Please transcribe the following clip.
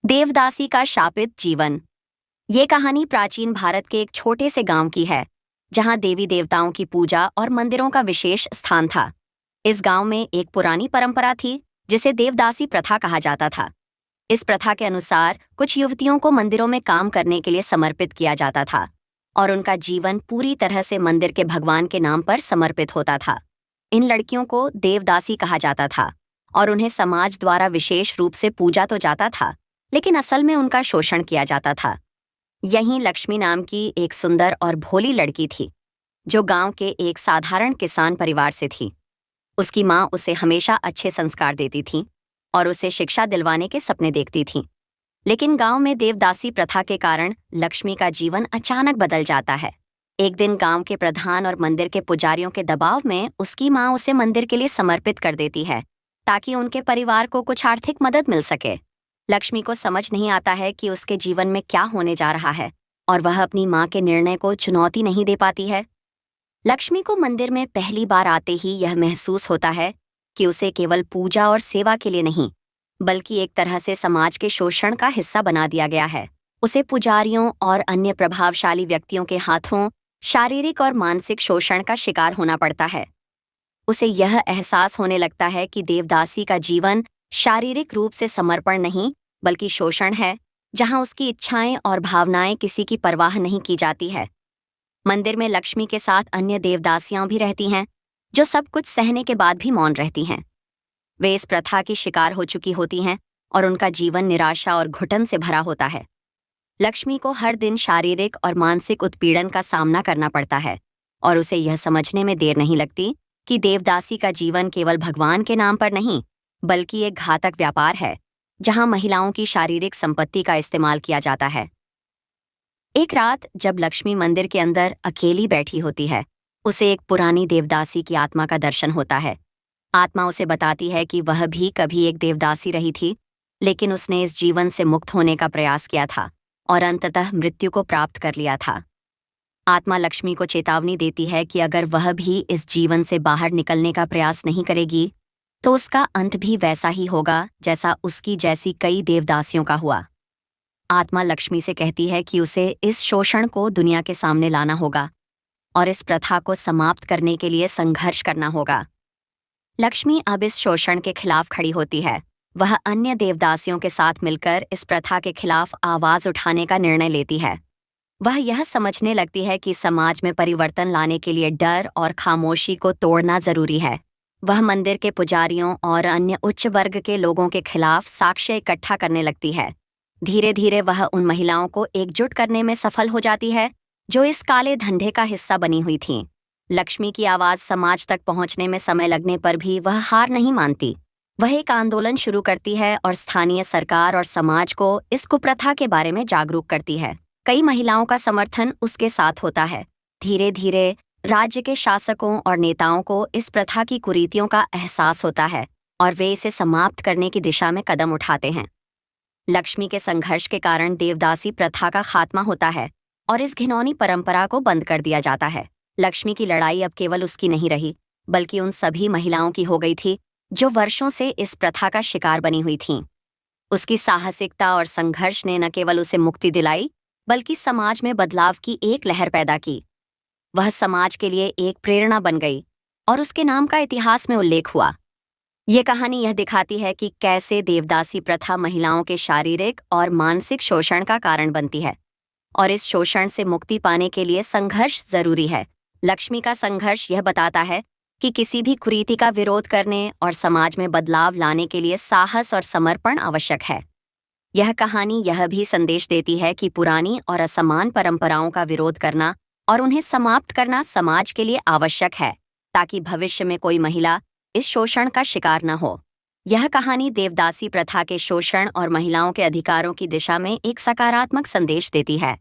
देवदासी का शापित जीवन। ये कहानी प्राचीन भारत के एक छोटे से गांव की है, जहां देवी देवताओं की पूजा और मंदिरों का विशेष स्थान था। इस गांव में एक पुरानी परंपरा थी, जिसे देवदासी प्रथा कहा जाता था। इस प्रथा के अनुसार कुछ युवतियों को मंदिरों में काम करने के लिए समर्पित किया जाता था और उनका जीवन पूरी तरह से मंदिर के भगवान के नाम पर समर्पित होता था। इन लड़कियों को देवदासी कहा जाता था और उन्हें समाज द्वारा विशेष रूप से पूजा तो जाता था, लेकिन असल में उनका शोषण किया जाता था। यहीं लक्ष्मी नाम की एक सुंदर और भोली लड़की थी, जो गांव के एक साधारण किसान परिवार से थी। उसकी माँ उसे हमेशा अच्छे संस्कार देती थी और उसे शिक्षा दिलवाने के सपने देखती थी। लेकिन गांव में देवदासी प्रथा के कारण लक्ष्मी का जीवन अचानक बदल जाता है। एक दिन गांव के प्रधान और मंदिर के पुजारियों के दबाव में उसकी माँ उसे मंदिर के लिए समर्पित कर देती है, ताकि उनके परिवार को कुछ आर्थिक मदद मिल सके। लक्ष्मी को समझ नहीं आता है कि उसके जीवन में क्या होने जा रहा है और वह अपनी माँ के निर्णय को चुनौती नहीं दे पाती है। लक्ष्मी को मंदिर में पहली बार आते ही यह महसूस होता है कि उसे केवल पूजा और सेवा के लिए नहीं, बल्कि एक तरह से समाज के शोषण का हिस्सा बना दिया गया है। उसे पुजारियों और अन्य प्रभावशाली व्यक्तियों के हाथों शारीरिक और मानसिक शोषण का शिकार होना पड़ता है। उसे यह एहसास होने लगता है कि देवदासी का जीवन शारीरिक रूप से समर्पण नहीं, बल्कि शोषण है, जहां उसकी इच्छाएं और भावनाएं किसी की परवाह नहीं की जाती है। मंदिर में लक्ष्मी के साथ अन्य देवदासियां भी रहती हैं, जो सब कुछ सहने के बाद भी मौन रहती हैं। वे इस प्रथा की शिकार हो चुकी होती हैं और उनका जीवन निराशा और घुटन से भरा होता है। लक्ष्मी को हर दिन शारीरिक और मानसिक उत्पीड़न का सामना करना पड़ता है और उसे यह समझने में देर नहीं लगती कि देवदासी का जीवन केवल भगवान के नाम पर नहीं, बल्कि एक घातक व्यापार है, जहां महिलाओं की शारीरिक संपत्ति का इस्तेमाल किया जाता है। एक रात जब लक्ष्मी मंदिर के अंदर अकेली बैठी होती है, उसे एक पुरानी देवदासी की आत्मा का दर्शन होता है। आत्मा उसे बताती है कि वह भी कभी एक देवदासी रही थी, लेकिन उसने इस जीवन से मुक्त होने का प्रयास किया था और अंततः मृत्यु को प्राप्त कर लिया था। आत्मा लक्ष्मी को चेतावनी देती है कि अगर वह भी इस जीवन से बाहर निकलने का प्रयास नहीं करेगी, तो उसका अंत भी वैसा ही होगा जैसा उसकी जैसी कई देवदासियों का हुआ। आत्मा लक्ष्मी से कहती है कि उसे इस शोषण को दुनिया के सामने लाना होगा और इस प्रथा को समाप्त करने के लिए संघर्ष करना होगा। लक्ष्मी अब इस शोषण के खिलाफ खड़ी होती है। वह अन्य देवदासियों के साथ मिलकर इस प्रथा के खिलाफ आवाज उठाने का निर्णय लेती है। वह यह समझने लगती है कि समाज में परिवर्तन लाने के लिए डर और खामोशी को तोड़ना जरूरी है। वह मंदिर के पुजारियों और अन्य उच्च वर्ग के लोगों के खिलाफ साक्ष्य इकट्ठा करने लगती है। धीरे धीरे वह उन महिलाओं को एकजुट करने में सफल हो जाती है, जो इस काले धंधे का हिस्सा बनी हुई थीं। लक्ष्मी की आवाज समाज तक पहुंचने में समय लगने पर भी वह हार नहीं मानती। वह एक आंदोलन शुरू करती है और स्थानीय सरकार और समाज को इस कुप्रथा के बारे में जागरूक करती है। कई महिलाओं का समर्थन उसके साथ होता है। धीरे धीरे राज्य के शासकों और नेताओं को इस प्रथा की कुरीतियों का एहसास होता है और वे इसे समाप्त करने की दिशा में कदम उठाते हैं। लक्ष्मी के संघर्ष के कारण देवदासी प्रथा का खात्मा होता है और इस घिनौनी परंपरा को बंद कर दिया जाता है। लक्ष्मी की लड़ाई अब केवल उसकी नहीं रही, बल्कि उन सभी महिलाओं की हो गई थी जो वर्षों से इस प्रथा का शिकार बनी हुई थीं। उसकी साहसिकता और संघर्ष ने न केवल उसे मुक्ति दिलाई, बल्कि समाज में बदलाव की एक लहर पैदा की। वह समाज के लिए एक प्रेरणा बन गई और उसके नाम का इतिहास में उल्लेख हुआ। ये कहानी यह दिखाती है कि कैसे देवदासी प्रथा महिलाओं के शारीरिक और मानसिक शोषण का कारण बनती है और इस शोषण से मुक्ति पाने के लिए संघर्ष जरूरी है। लक्ष्मी का संघर्ष यह बताता है कि किसी भी कुरीति का विरोध करने और समाज में बदलाव लाने के लिए साहस और समर्पण आवश्यक है। यह कहानी यह भी संदेश देती है कि पुरानी और असमान परंपराओं का विरोध करना और उन्हें समाप्त करना समाज के लिए आवश्यक है, ताकि भविष्य में कोई महिला इस शोषण का शिकार न हो। यह कहानी देवदासी प्रथा के शोषण और महिलाओं के अधिकारों की दिशा में एक सकारात्मक संदेश देती है।